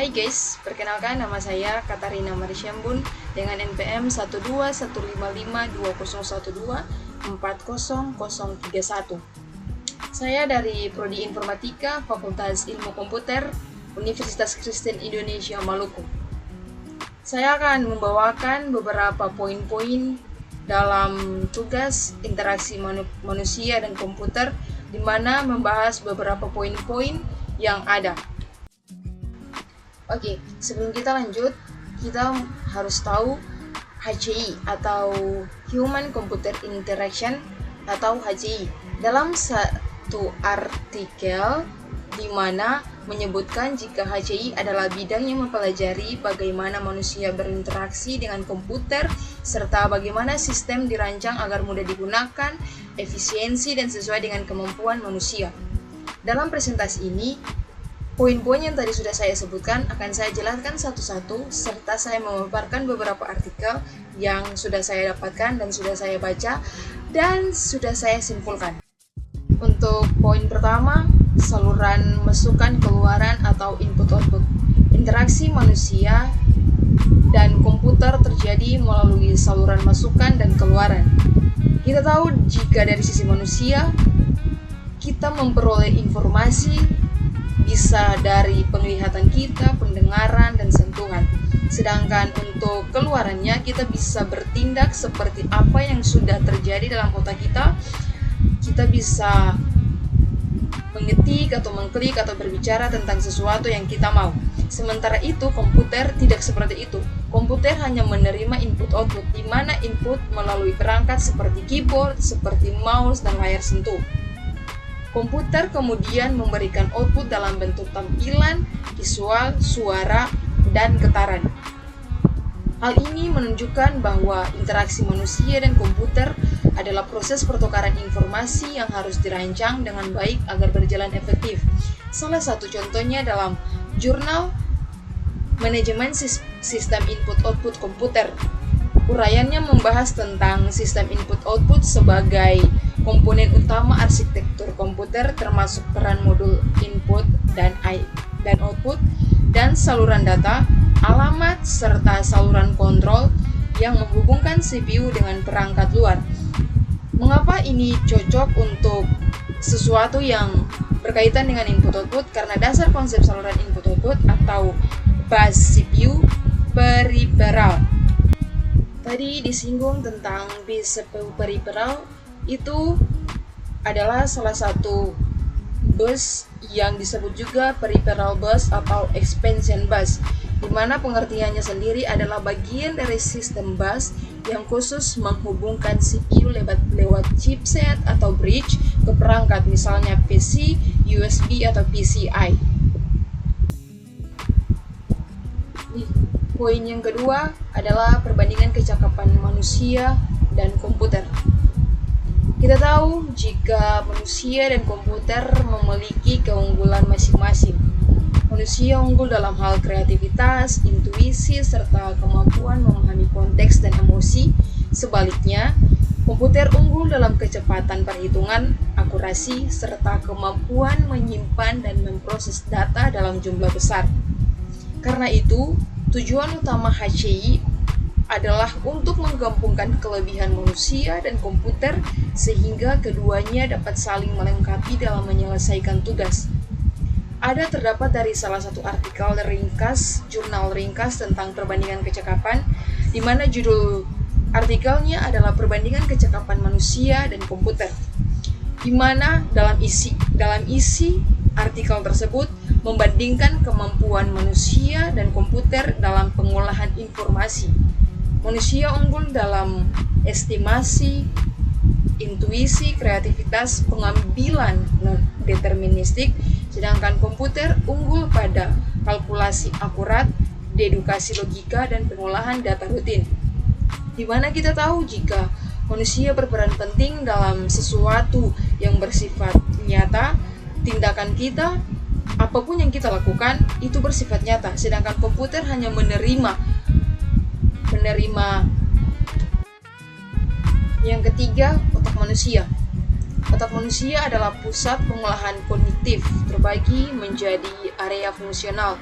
Hai guys, perkenalkan nama saya Katarina Marisyambun dengan NPM 121552012400031. Saya dari Prodi Informatika Fakultas Ilmu Komputer Universitas Kristen Indonesia Maluku. Saya akan membawakan beberapa poin-poin dalam tugas interaksi manusia dan komputer, di mana membahas beberapa poin-poin yang ada. Oke, sebelum kita lanjut, kita harus tahu HCI atau Human Computer Interaction atau HCI dalam satu artikel di mana menyebutkan jika HCI adalah bidang yang mempelajari bagaimana manusia berinteraksi dengan komputer serta bagaimana sistem dirancang agar mudah digunakan, efisiensi dan sesuai dengan kemampuan manusia. Dalam presentasi ini, poin-poin yang tadi sudah saya sebutkan akan saya jelaskan satu-satu, serta saya memaparkan beberapa artikel yang sudah saya dapatkan dan sudah saya baca dan sudah saya simpulkan. Untuk poin pertama, saluran masukan keluaran atau input-output. Interaksi manusia dan komputer terjadi melalui saluran masukan dan keluaran. Kita tahu jika dari sisi manusia, kita memperoleh informasi bisa dari penglihatan kita, pendengaran, dan sentuhan. Sedangkan untuk keluarannya, kita bisa bertindak seperti apa yang sudah terjadi dalam otak kita. Kita bisa mengetik atau mengklik atau berbicara tentang sesuatu yang kita mau. Sementara itu, komputer tidak seperti itu. Komputer hanya menerima input-output, di mana input melalui perangkat seperti keyboard, seperti mouse, dan layar sentuh. Komputer kemudian memberikan output dalam bentuk tampilan, visual, suara, dan getaran. Hal ini menunjukkan bahwa interaksi manusia dan komputer adalah proses pertukaran informasi yang harus dirancang dengan baik agar berjalan efektif. Salah satu contohnya dalam jurnal Manajemen Sistem Input-Output Komputer. Uraiannya membahas tentang sistem input-output sebagai komponen utama arsitektur komputer, termasuk peran modul input dan output, dan saluran data, alamat, serta saluran kontrol yang menghubungkan CPU dengan perangkat luar. Mengapa ini cocok untuk sesuatu yang berkaitan dengan input-output? Karena dasar konsep saluran input-output atau bus CPU peripheral. Tadi disinggung tentang bus CPU peripheral, itu adalah salah satu bus yang disebut juga peripheral bus atau expansion bus, di mana pengertiannya sendiri adalah bagian dari sistem bus yang khusus menghubungkan CPU lewat chipset atau bridge ke perangkat, misalnya PC, USB, atau PCI. Poin yang kedua adalah perbandingan kecakapan manusia dan komputer. Kita tahu jika manusia dan komputer memiliki keunggulan masing-masing. Manusia unggul dalam hal kreativitas, intuisi, serta kemampuan memahami konteks dan emosi. Sebaliknya, komputer unggul dalam kecepatan perhitungan, akurasi, serta kemampuan menyimpan dan memproses data dalam jumlah besar. Karena itu, tujuan utama HCI adalah untuk menggabungkan kelebihan manusia dan komputer sehingga keduanya dapat saling melengkapi dalam menyelesaikan tugas. Ada terdapat dari salah satu artikel ringkas, jurnal ringkas tentang perbandingan kecakapan, di mana judul artikelnya adalah perbandingan kecakapan manusia dan komputer. Di mana dalam isi artikel tersebut membandingkan kemampuan manusia dan komputer dalam pengolahan informasi. Manusia unggul dalam estimasi, intuisi, kreativitas, pengambilan deterministik, sedangkan komputer unggul pada kalkulasi akurat, dedukasi logika, dan pengolahan data rutin. Di mana kita tahu jika manusia berperan penting dalam sesuatu yang bersifat nyata, tindakan kita, apapun yang kita lakukan, itu bersifat nyata, sedangkan komputer hanya menerima. Yang ketiga, otak manusia. Otak manusia adalah pusat pengolahan kognitif, terbagi menjadi area fungsional,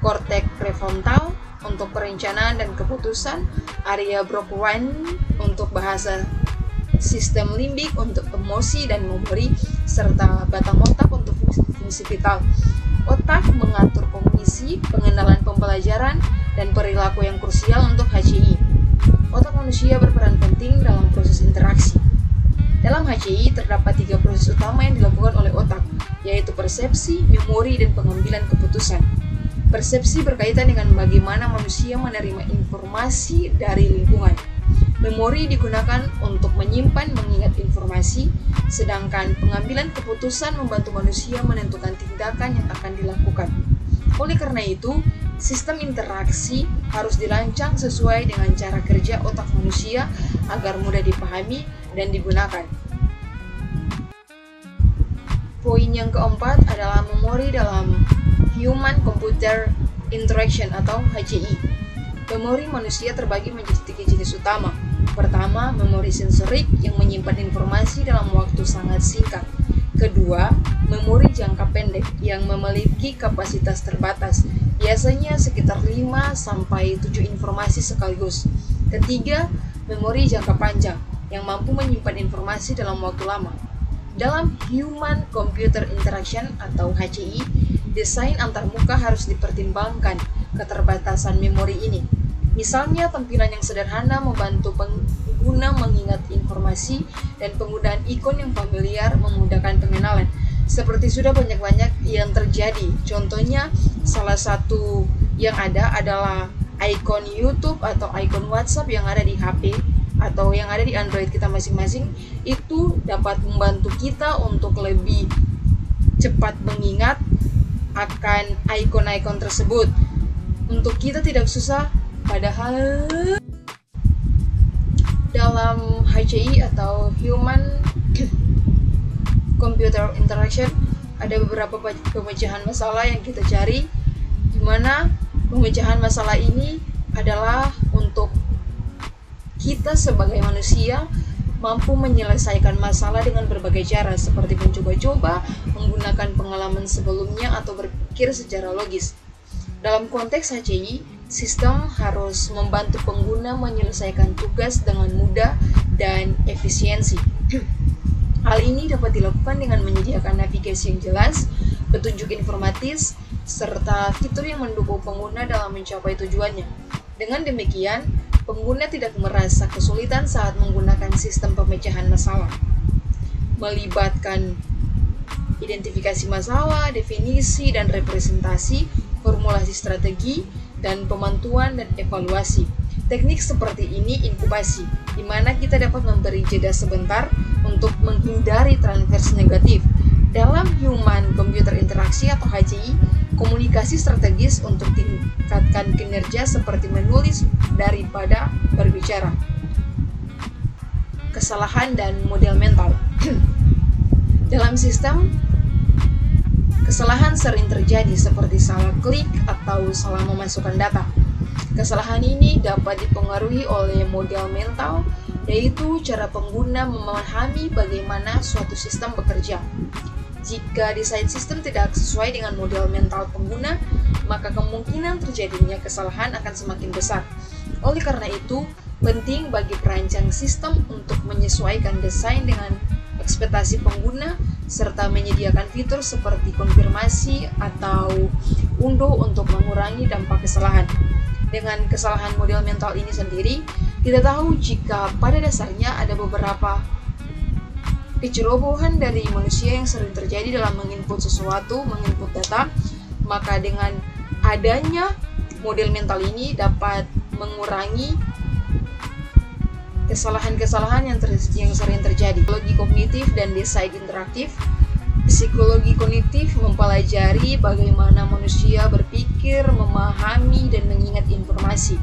korteks prefrontal untuk perencanaan dan keputusan, area Brocawen untuk bahasa, sistem limbik untuk emosi dan memori, serta batang otak untuk fungsi vital. Otak mengatur kognisi, pengenalan pembelajaran, dan perilaku yang krusial untuk HCI. Otak manusia berperan penting dalam proses interaksi. Dalam HCI terdapat 3 proses utama yang dilakukan oleh otak, yaitu persepsi, memori, dan pengambilan keputusan. Persepsi berkaitan dengan bagaimana manusia menerima informasi dari lingkungan. Memori digunakan untuk menyimpan, mengingat informasi, sedangkan pengambilan keputusan membantu manusia menentukan tindakan yang akan dilakukan. Oleh karena itu, sistem interaksi harus dirancang sesuai dengan cara kerja otak manusia agar mudah dipahami dan digunakan. Poin yang keempat adalah memori dalam Human Computer Interaction atau HCI. Memori manusia terbagi menjadi 3 jenis utama. Pertama, memori sensorik yang menyimpan informasi dalam waktu sangat singkat. Kedua, memori jangka pendek yang memiliki kapasitas terbatas, biasanya sekitar 5-7 informasi sekaligus. Ketiga, memori jangka panjang yang mampu menyimpan informasi dalam waktu lama. Dalam Human Computer Interaction atau HCI, desain antarmuka harus dipertimbangkan keterbatasan memori ini. Misalnya, tampilan yang sederhana membantu pengguna mengingat informasi dan penggunaan ikon yang familiar memudahkan pengenalan. Seperti sudah banyak yang terjadi. Contohnya, salah satu yang ada adalah ikon YouTube atau ikon WhatsApp yang ada di HP atau yang ada di Android kita masing-masing. Itu dapat membantu kita untuk lebih cepat mengingat akan ikon-ikon tersebut. Untuk kita tidak susah. Padahal dalam HCI atau Human Computer Interaction ada beberapa pemecahan masalah yang kita cari, di mana pemecahan masalah ini adalah untuk kita sebagai manusia mampu menyelesaikan masalah dengan berbagai cara, seperti mencoba-coba, menggunakan pengalaman sebelumnya, atau berpikir secara logis. Dalam konteks HCI, sistem harus membantu pengguna menyelesaikan tugas dengan mudah dan efisiensi. Hal ini dapat dilakukan dengan menyediakan navigasi yang jelas, petunjuk informatis, serta fitur yang mendukung pengguna dalam mencapai tujuannya. Dengan demikian, pengguna tidak merasa kesulitan saat menggunakan sistem pemecahan masalah. Melibatkan identifikasi masalah, definisi dan representasi, formulasi strategi, dan pemantuan dan evaluasi. Teknik seperti ini inkubasi, di mana kita dapat memberi jeda sebentar untuk menghindari transfer negatif. Dalam Human Computer Interaksi atau HCI, komunikasi strategis untuk tingkatkan kinerja seperti menulis daripada berbicara. Kesalahan dan model mental. Dalam sistem, kesalahan sering terjadi seperti salah klik atau salah memasukkan data. Kesalahan ini dapat dipengaruhi oleh model mental, yaitu cara pengguna memahami bagaimana suatu sistem bekerja. Jika desain sistem tidak sesuai dengan model mental pengguna, maka kemungkinan terjadinya kesalahan akan semakin besar. Oleh karena itu, penting bagi perancang sistem untuk menyesuaikan desain dengan ekspektasi pengguna, serta menyediakan fitur seperti konfirmasi atau unduh untuk mengurangi dampak kesalahan. Dengan kesalahan model mental ini sendiri, kita tahu jika pada dasarnya ada beberapa kecerobohan dari manusia yang sering terjadi dalam menginput sesuatu, menginput data, maka dengan adanya model mental ini dapat mengurangi kesalahan-kesalahan yang sering terjadi. Psikologi kognitif dan desain interaktif. Psikologi kognitif mempelajari bagaimana manusia berpikir, memahami, dan mengingat informasi.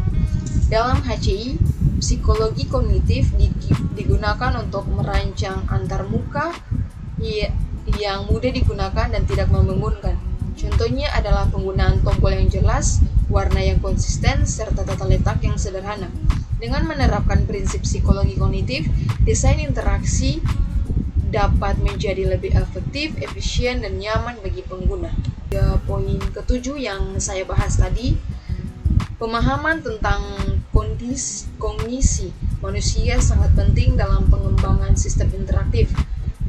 Dalam HCI, psikologi kognitif digunakan untuk merancang antarmuka yang mudah digunakan dan tidak membingungkan. Contohnya adalah penggunaan tombol yang jelas, warna yang konsisten, serta tata letak yang sederhana. Dengan menerapkan prinsip psikologi kognitif, desain interaksi dapat menjadi lebih efektif, efisien, dan nyaman bagi pengguna. Ya, poin ketujuh yang saya bahas tadi, pemahaman tentang kognisi manusia sangat penting dalam pengembangan sistem interaktif.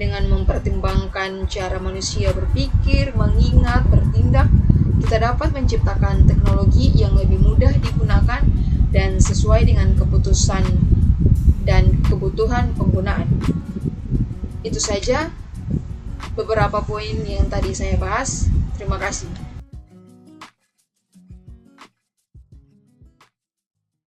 Dengan mempertimbangkan cara manusia berpikir, mengingat, bertindak, kita dapat menciptakan teknologi yang lebih mudah digunakan dan sesuai dengan keputusan dan kebutuhan penggunaan. Itu saja beberapa poin yang tadi saya bahas. Terima kasih.